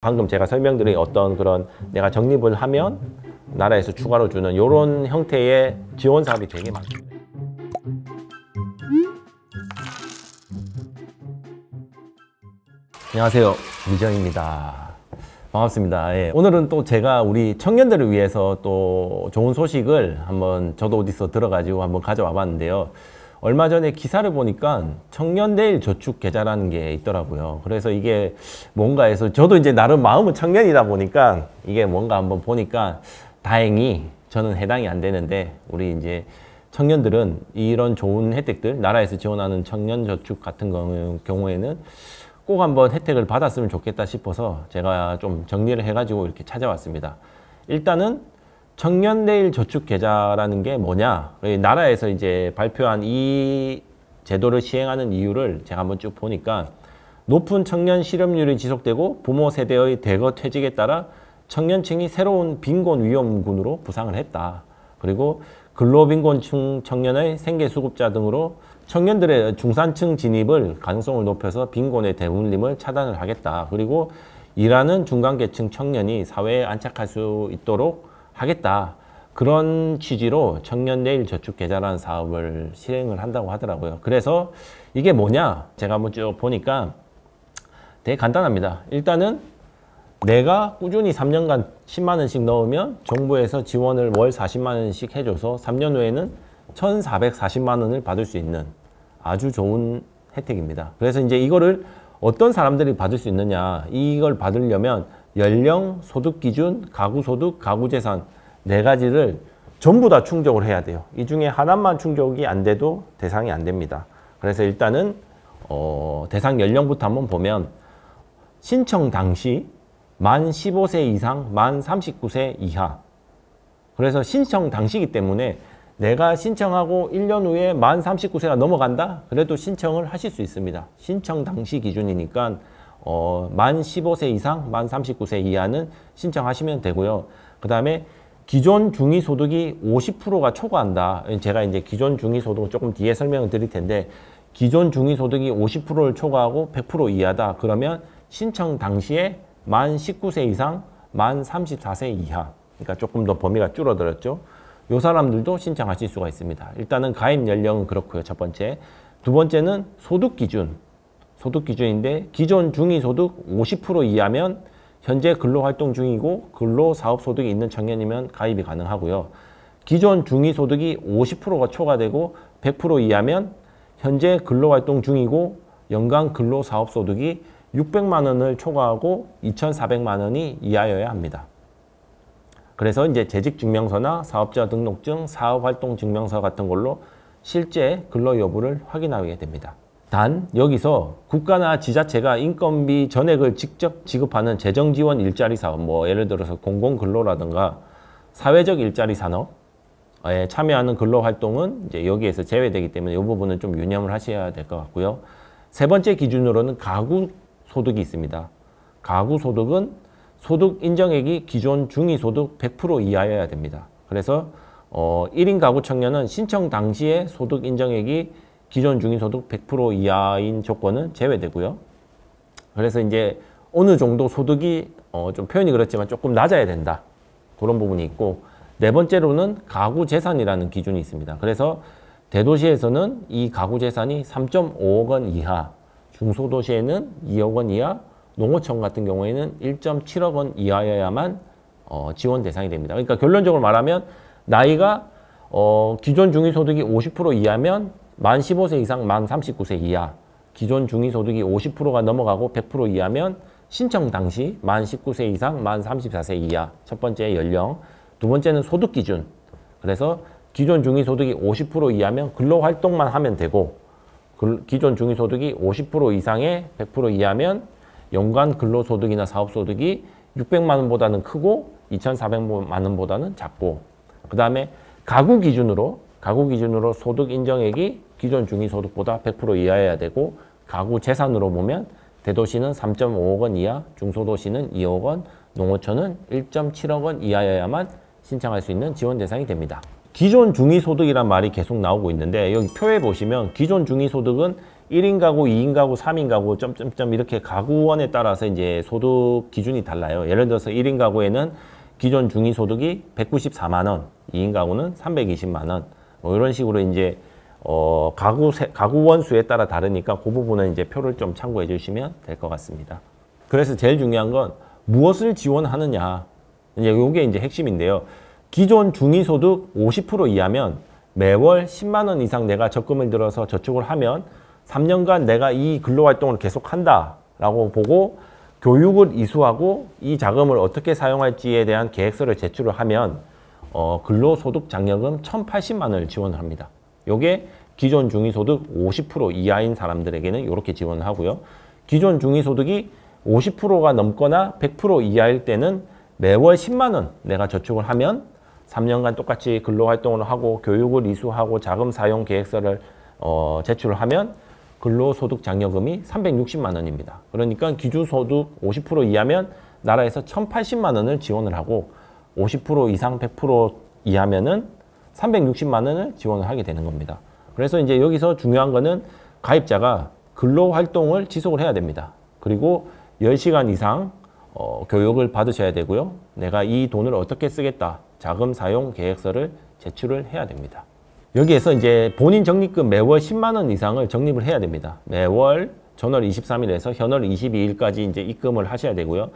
방금 제가 설명드린 어떤 그런 내가 적립을 하면 나라에서 추가로 주는 이런 형태의 지원 사업이 되게 많습니다. 안녕하세요, 미정입니다. 반갑습니다. 예, 오늘은 또 제가 우리 청년들을 위해서 또 좋은 소식을 한번 저도 어디서 들어가지고 한번 가져와 봤는데요. 얼마 전에 기사를 보니까 청년내일 저축계좌라는 게 있더라고요. 그래서 이게 뭔가 해서 저도 이제 나름 마음은 청년이다 보니까 이게 뭔가 한번 보니까 다행히 저는 해당이 안 되는데 우리 이제 청년들은 이런 좋은 혜택들, 나라에서 지원하는 청년저축 같은 경우에는 꼭 한번 혜택을 받았으면 좋겠다 싶어서 제가 좀 정리를 해가지고 이렇게 찾아왔습니다. 일단은 청년내일 저축계좌라는 게 뭐냐? 나라에서 이제 발표한 이 제도를 시행하는 이유를 제가 한번 쭉 보니까 높은 청년 실업률이 지속되고 부모 세대의 대거 퇴직에 따라 청년층이 새로운 빈곤 위험군으로 부상을 했다. 그리고 근로빈곤층 청년의 생계수급자 등으로 청년들의 중산층 진입을 가능성을 높여서 빈곤의 대물림을 차단을 하겠다. 그리고 일하는 중간계층 청년이 사회에 안착할 수 있도록 하겠다. 그런 취지로 청년내일 저축계좌라는 사업을 실행을 한다고 하더라고요. 그래서 이게 뭐냐? 제가 한번 쭉 보니까 되게 간단합니다. 일단은 내가 꾸준히 3년간 10만 원씩 넣으면 정부에서 지원을 월 40만 원씩 해줘서 3년 후에는 1,440만 원을 받을 수 있는 아주 좋은 혜택입니다. 그래서 이제 이거를 어떤 사람들이 받을 수 있느냐? 이걸 받으려면 연령, 소득기준, 가구소득, 가구재산 네 가지를 전부 다 충족을 해야 돼요. 이 중에 하나만 충족이 안 돼도 대상이 안 됩니다. 그래서 일단은 대상 연령부터 한번 보면 신청 당시 만 15세 이상, 만 39세 이하. 그래서 신청 당시이기 때문에 내가 신청하고 1년 후에 만 39세가 넘어간다? 그래도 신청을 하실 수 있습니다. 신청 당시 기준이니까 만 15세 이상, 만 39세 이하는 신청하시면 되고요. 그 다음에 기존 중위소득이 50%가 초과한다. 제가 이제 기존 중위소득은 조금 뒤에 설명을 드릴 텐데 기존 중위소득이 50%를 초과하고 100% 이하다. 그러면 신청 당시에 만 19세 이상, 만 34세 이하. 그러니까 조금 더 범위가 줄어들었죠. 이 사람들도 신청하실 수가 있습니다. 일단은 가입 연령은 그렇고요. 첫 번째. 두 번째는 소득 기준. 소득 기준인데 기존 중위소득 50% 이하면 현재 근로활동 중이고 근로사업소득이 있는 청년이면 가입이 가능하고요. 기존 중위소득이 50%가 초과되고 100% 이하면 현재 근로활동 중이고 연간 근로사업소득이 600만 원을 초과하고 2,400만 원이 이하여야 합니다. 그래서 이제 재직증명서나 사업자 등록증, 사업활동증명서 같은 걸로 실제 근로 여부를 확인하게 됩니다. 단 여기서 국가나 지자체가 인건비 전액을 직접 지급하는 재정지원 일자리 사업, 뭐 예를 들어서 공공근로라든가 사회적 일자리 산업에 참여하는 근로활동은 이제 여기에서 제외되기 때문에 이 부분은 좀 유념을 하셔야 될 것 같고요. 세 번째 기준으로는 가구소득이 있습니다. 가구소득은 소득 인정액이 기존 중위소득 100% 이하여야 됩니다. 그래서 1인 가구 청년은 신청 당시에 소득 인정액이 기존 중위소득 100% 이하인 조건은 제외되고요. 그래서 이제 어느 정도 소득이 좀 표현이 그렇지만 조금 낮아야 된다. 그런 부분이 있고 네 번째로는 가구재산이라는 기준이 있습니다. 그래서 대도시에서는 이 가구재산이 3.5억 원 이하, 중소도시에는 2억 원 이하, 농어촌 같은 경우에는 1.7억 원 이하여야만 지원 대상이 됩니다. 그러니까 결론적으로 말하면 나이가 기존 중위소득이 50% 이하면 만 15세 이상, 만 39세 이하, 기존 중위소득이 50%가 넘어가고 100% 이하면 신청 당시 만 19세 이상, 만 34세 이하, 첫 번째 연령, 두 번째는 소득 기준. 그래서 기존 중위소득이 50% 이하면 근로활동만 하면 되고 기존 중위소득이 50% 이상의 100% 이하면 연간 근로소득이나 사업소득이 600만 원보다는 크고 2,400만 원보다는 작고 그 다음에 가구 기준으로 소득 인정액이 기존 중위소득보다 100% 이하여야 되고 가구 재산으로 보면 대도시는 3.5억 원 이하, 중소도시는 2억 원, 농어촌은 1.7억 원 이하여야만 신청할 수 있는 지원 대상이 됩니다. 기존 중위소득이란 말이 계속 나오고 있는데 여기 표에 보시면 기존 중위소득은 1인 가구, 2인 가구, 3인 가구, 점점점 이렇게 가구원에 따라서 이제 소득 기준이 달라요. 예를 들어서 1인 가구에는 기존 중위소득이 194만 원, 2인 가구는 320만 원. 뭐 이런 식으로 이제 가구원 수에 따라 다르니까 그 부분은 이제 표를 좀 참고해 주시면 될 것 같습니다. 그래서 제일 중요한 건 무엇을 지원하느냐. 이제 요게 이제 핵심인데요. 기존 중위소득 50% 이하면 매월 10만 원 이상 내가 적금을 들어서 저축을 하면 3년간 내가 이 근로활동을 계속한다라고 보고 교육을 이수하고 이 자금을 어떻게 사용할지에 대한 계획서를 제출을 하면 근로소득 장려금 1,080만 원을 지원을 합니다. 요게 기존 중위소득 50% 이하인 사람들에게는 이렇게 지원을 하고요. 기존 중위소득이 50%가 넘거나 100% 이하일 때는 매월 10만 원 내가 저축을 하면 3년간 똑같이 근로활동을 하고 교육을 이수하고 자금 사용 계획서를 제출을 하면 근로소득 장려금이 360만 원입니다. 그러니까 기준소득 50% 이하면 나라에서 1,080만 원을 지원을 하고 50% 이상 100% 이하면은 360만 원을 지원을 하게 되는 겁니다. 그래서 이제 여기서 중요한 거는 가입자가 근로활동을 지속을 해야 됩니다. 그리고 10시간 이상 교육을 받으셔야 되고요. 내가 이 돈을 어떻게 쓰겠다. 자금 사용 계획서를 제출을 해야 됩니다. 여기에서 이제 본인 적립금 매월 10만 원 이상을 적립을 해야 됩니다. 매월 전월 23일에서 현월 22일까지 이제 입금을 하셔야 되고요.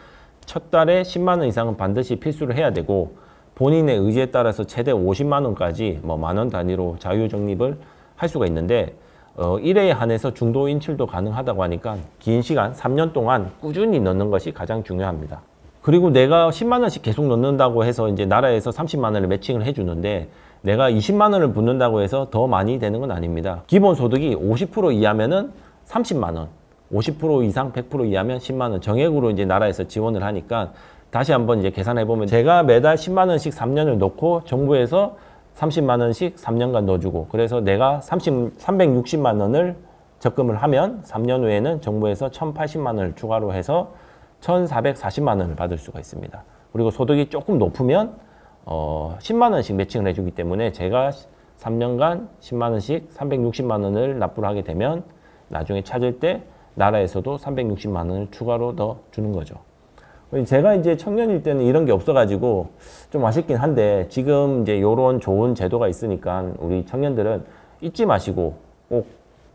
첫 달에 10만 원 이상은 반드시 필수를 해야 되고 본인의 의지에 따라서 최대 50만 원까지 뭐 만 원 단위로 자유 적립을 할 수가 있는데 1회에 한해서 중도 인출도 가능하다고 하니까 긴 시간 3년 동안 꾸준히 넣는 것이 가장 중요합니다. 그리고 내가 10만 원씩 계속 넣는다고 해서 이제 나라에서 30만 원을 매칭을 해주는데 내가 20만 원을 붓는다고 해서 더 많이 되는 건 아닙니다. 기본 소득이 50% 이하면은 30만 원, 50% 이상 100% 이하면 10만 원 정액으로 이제 나라에서 지원을 하니까 다시 한번 이제 계산해 보면 제가 매달 10만 원씩 3년을 넣고 정부에서 30만 원씩 3년간 넣어주고 그래서 내가 360만 원을 적금을 하면 3년 후에는 정부에서 1,080만 원을 추가로 해서 1,440만 원을 받을 수가 있습니다. 그리고 소득이 조금 높으면 10만 원씩 매칭을 해주기 때문에 제가 3년간 10만 원씩 360만 원을 납부를 하게 되면 나중에 찾을 때 나라에서도 360만 원을 추가로 더 주는 거죠. 제가 이제 청년일 때는 이런 게 없어가지고 좀 아쉽긴 한데 지금 이제 이런 좋은 제도가 있으니까 우리 청년들은 잊지 마시고 꼭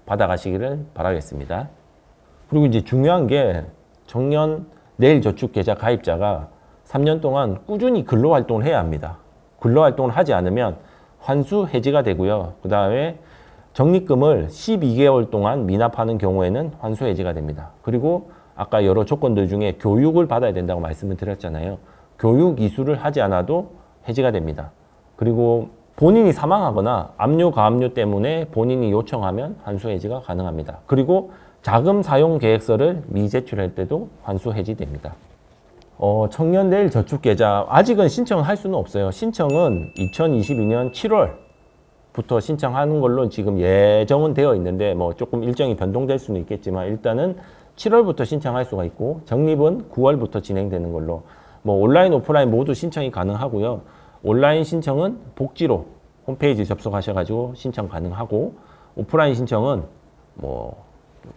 받아가시기를 바라겠습니다. 그리고 이제 중요한 게 청년 내일저축계좌 가입자가 3년 동안 꾸준히 근로활동을 해야 합니다. 근로활동을 하지 않으면 환수 해지가 되고요. 그 다음에 적립금을 12개월 동안 미납하는 경우에는 환수 해지가 됩니다. 그리고 아까 여러 조건들 중에 교육을 받아야 된다고 말씀을 드렸잖아요. 교육 이수를 하지 않아도 해지가 됩니다. 그리고 본인이 사망하거나 압류, 가압류 때문에 본인이 요청하면 환수 해지가 가능합니다. 그리고 자금 사용 계획서를 미제출할 때도 환수 해지됩니다. 청년 내일 저축계좌 아직은 신청할 수는 없어요. 신청은 2022년 7월부터 신청하는 걸로 지금 예정은 되어 있는데 뭐 조금 일정이 변동될 수는 있겠지만 일단은 7월부터 신청할 수가 있고 적립은 9월부터 진행되는 걸로 뭐 온라인, 오프라인 모두 신청이 가능하고요. 온라인 신청은 복지로 홈페이지 접속하셔가지고 신청 가능하고 오프라인 신청은 뭐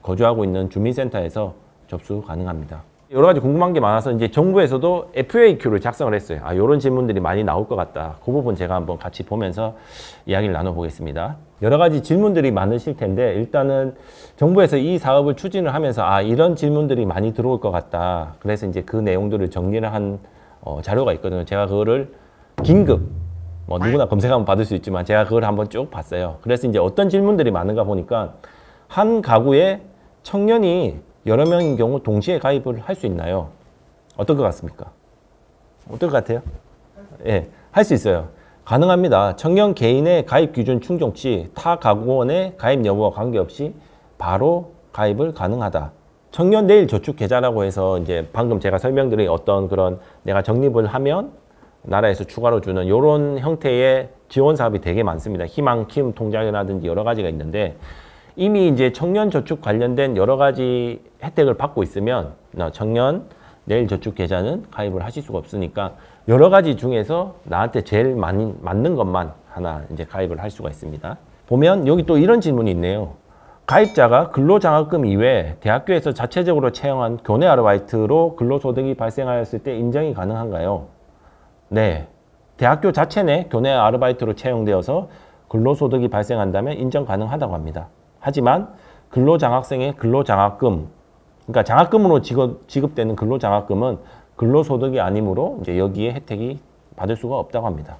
거주하고 있는 주민센터에서 접수 가능합니다. 여러 가지 궁금한 게 많아서 이제 정부에서도 FAQ를 작성을 했어요. 이런 질문들이 많이 나올 것 같다. 그 부분 제가 한번 같이 보면서 이야기를 나눠보겠습니다. 여러 가지 질문들이 많으실 텐데 일단은 정부에서 이 사업을 추진을 하면서 이런 질문들이 많이 들어올 것 같다. 그래서 이제 그 내용들을 정리를 한 자료가 있거든요. 제가 그거를 긴급 누구나 검색하면 받을 수 있지만 제가 그걸 한번 쭉 봤어요. 그래서 이제 어떤 질문들이 많은가 보니까 한 가구에 청년이 여러 명인 경우 동시에 가입을 할 수 있나요? 어떨 것 같습니까? 어떨 것 같아요? 예, 할 수 있어요. 가능합니다. 청년 개인의 가입 기준 충족 시 타 가구원의 가입 여부와 관계없이 바로 가입을 가능하다. 청년 내일 저축 계좌라고 해서 이제 방금 제가 설명드린 어떤 그런 내가 적립을 하면 나라에서 추가로 주는 이런 형태의 지원 사업이 되게 많습니다. 희망 키움 통장이라든지 여러 가지가 있는데 이미 이제 청년 저축 관련된 여러 가지 혜택을 받고 있으면 청년 내일 저축 계좌는 가입을 하실 수가 없으니까 여러 가지 중에서 나한테 제일 맞는 것만 하나 이제 가입을 할 수가 있습니다. 보면 여기 또 이런 질문이 있네요. 가입자가 근로장학금 이외에 대학교에서 자체적으로 채용한 교내 아르바이트로 근로소득이 발생하였을 때 인정이 가능한가요? 네, 대학교 자체 내 교내 아르바이트로 채용되어서 근로소득이 발생한다면 인정 가능하다고 합니다. 하지만 근로장학생의 근로장학금, 그러니까 장학금으로 지급되는 근로장학금은 근로소득이 아니므로 이제 여기에 혜택이 받을 수가 없다고 합니다.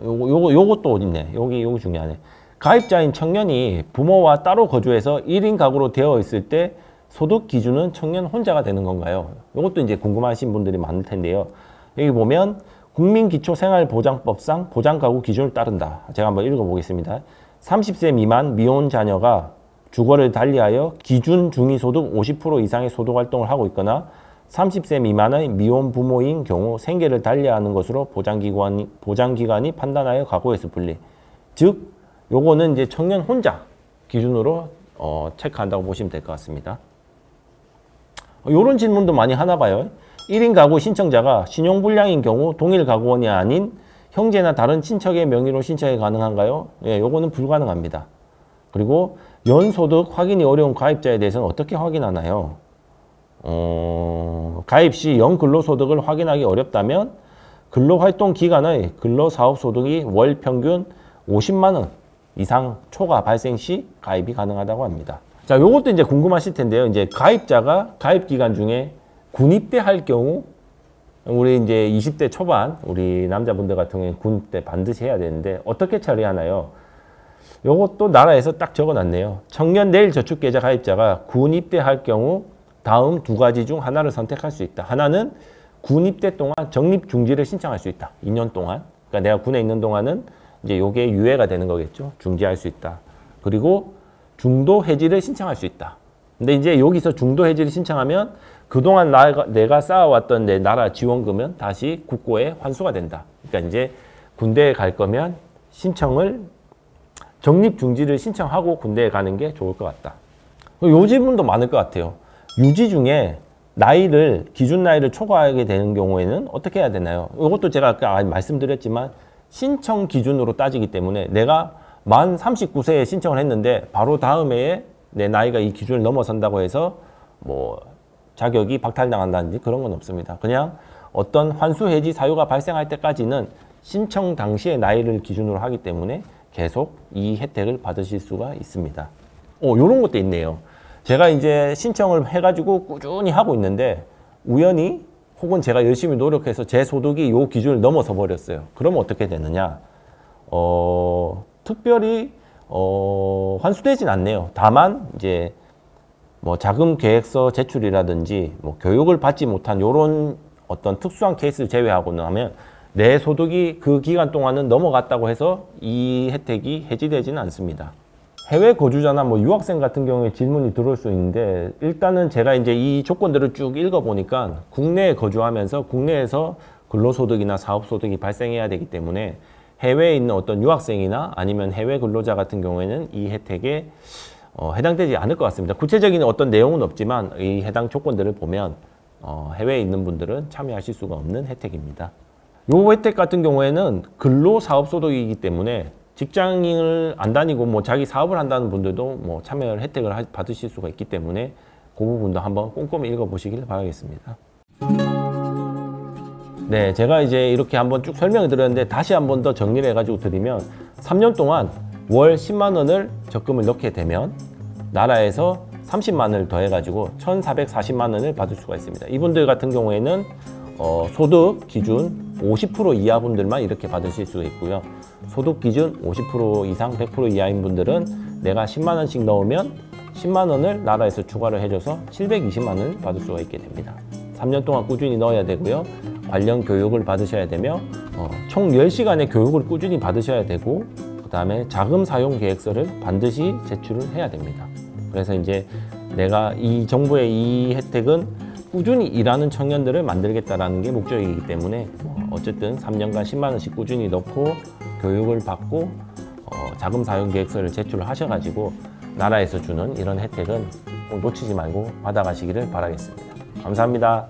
요것도 있네. 여기 중요하네. 가입자인 청년이 부모와 따로 거주해서 1인 가구로 되어 있을 때 소득 기준은 청년 혼자가 되는 건가요? 이것도 이제 궁금하신 분들이 많을 텐데요. 여기 보면 국민기초생활보장법상 보장가구 기준을 따른다. 제가 한번 읽어보겠습니다. 30세 미만 미혼 자녀가 주거를 달리하여 기준 중위소득 50% 이상의 소득활동을 하고 있거나 30세 미만의 미혼 부모인 경우 생계를 달리하는 것으로 보장기관이 판단하여 가구에서 분리. 즉 요거는 이제 청년 혼자 기준으로 체크한다고 보시면 될 것 같습니다. 요런 질문도 많이 하나 봐요. 1인 가구 신청자가 신용불량인 경우 동일 가구원이 아닌 형제나 다른 친척의 명의로 신청이 가능한가요? 예, 요거는 불가능합니다. 그리고 연소득 확인이 어려운 가입자에 대해서는 어떻게 확인하나요? 가입 시 연근로소득을 확인하기 어렵다면 근로활동 기간의 근로사업소득이 월 평균 50만 원 이상 초과 발생 시 가입이 가능하다고 합니다. 자, 요것도 이제 궁금하실 텐데요. 이제 가입자가 가입 기간 중에 군입대 할 경우, 우리 이제 20대 초반 우리 남자분들 같은 경우에 군입대 반드시 해야 되는데 어떻게 처리하나요? 요것도 나라에서 딱 적어놨네요. 청년 내일저축계좌 가입자가 군입대 할 경우 다음 두 가지 중 하나를 선택할 수 있다. 하나는 군입대 동안 적립중지를 신청할 수 있다. 2년 동안. 그러니까 내가 군에 있는 동안은 이제 요게 유예가 되는 거겠죠. 중지할 수 있다. 그리고 중도 해지를 신청할 수 있다. 근데 이제 여기서 중도 해지를 신청하면 그동안 내가 쌓아왔던 내 나라 지원금은 다시 국고에 환수가 된다. 그러니까 이제 군대에 갈 거면 신청을 적립중지를 신청하고 군대에 가는 게 좋을 것 같다. 요 질문도 많을 것 같아요. 유지 중에 나이를 기준 나이를 초과하게 되는 경우에는 어떻게 해야 되나요? 이것도 제가 아까 말씀드렸지만 신청 기준으로 따지기 때문에 내가 만 39세에 신청을 했는데 바로 다음 해에 내 나이가 이 기준을 넘어선다고 해서 뭐 자격이 박탈당한다든지 그런 건 없습니다. 그냥 어떤 환수 해지 사유가 발생할 때까지는 신청 당시의 나이를 기준으로 하기 때문에 계속 이 혜택을 받으실 수가 있습니다. 요런 것도 있네요. 제가 이제 신청을 해가지고 꾸준히 하고 있는데 우연히 혹은 제가 열심히 노력해서 제 소득이 요 기준을 넘어서 버렸어요. 그러면 어떻게 되느냐? 특별히 환수되진 않네요. 다만 이제 뭐 자금 계획서 제출이라든지 뭐 교육을 받지 못한 요런 어떤 특수한 케이스를 제외하고는 하면 내 소득이 그 기간 동안은 넘어갔다고 해서 이 혜택이 해지되지는 않습니다. 해외 거주자나 뭐 유학생 같은 경우에 질문이 들어올 수 있는데 일단은 제가 이제 이 조건들을 쭉 읽어보니까 국내에 거주하면서 국내에서 근로소득이나 사업소득이 발생해야 되기 때문에 해외에 있는 어떤 유학생이나 아니면 해외 근로자 같은 경우에는 이 혜택에 해당되지 않을 것 같습니다. 구체적인 어떤 내용은 없지만 이 해당 조건들을 보면 해외에 있는 분들은 참여하실 수가 없는 혜택입니다. 요 혜택 같은 경우에는 근로사업소득이기 때문에 직장인을 안 다니고 뭐 자기 사업을 한다는 분들도 뭐 참여 혜택을 받으실 수가 있기 때문에 그 부분도 한번 꼼꼼히 읽어보시길 바라겠습니다. 네, 제가 이제 이렇게 한번 쭉 설명을 드렸는데 다시 한번 더 정리를 해가지고 드리면 3년 동안 월 10만 원을 적금을 넣게 되면 나라에서 30만 원을 더해가지고 1,440만 원을 받을 수가 있습니다. 이분들 같은 경우에는 소득 기준 50% 이하 분들만 이렇게 받으실 수 있고요. 소득 기준 50% 이상 100% 이하인 분들은 내가 10만 원씩 넣으면 10만 원을 나라에서 추가를 해줘서 720만 원을 받을 수가 있게 됩니다. 3년 동안 꾸준히 넣어야 되고요. 관련 교육을 받으셔야 되며 총 10시간의 교육을 꾸준히 받으셔야 되고 그 다음에 자금 사용 계획서를 반드시 제출을 해야 됩니다. 그래서 이제 내가 이 정부의 이 혜택은 꾸준히 일하는 청년들을 만들겠다라는 게 목적이기 때문에 어쨌든 3년간 10만 원씩 꾸준히 넣고 교육을 받고 자금 사용 계획서를 제출을 하셔가지고 나라에서 주는 이런 혜택은 꼭 놓치지 말고 받아가시기를 바라겠습니다. 감사합니다.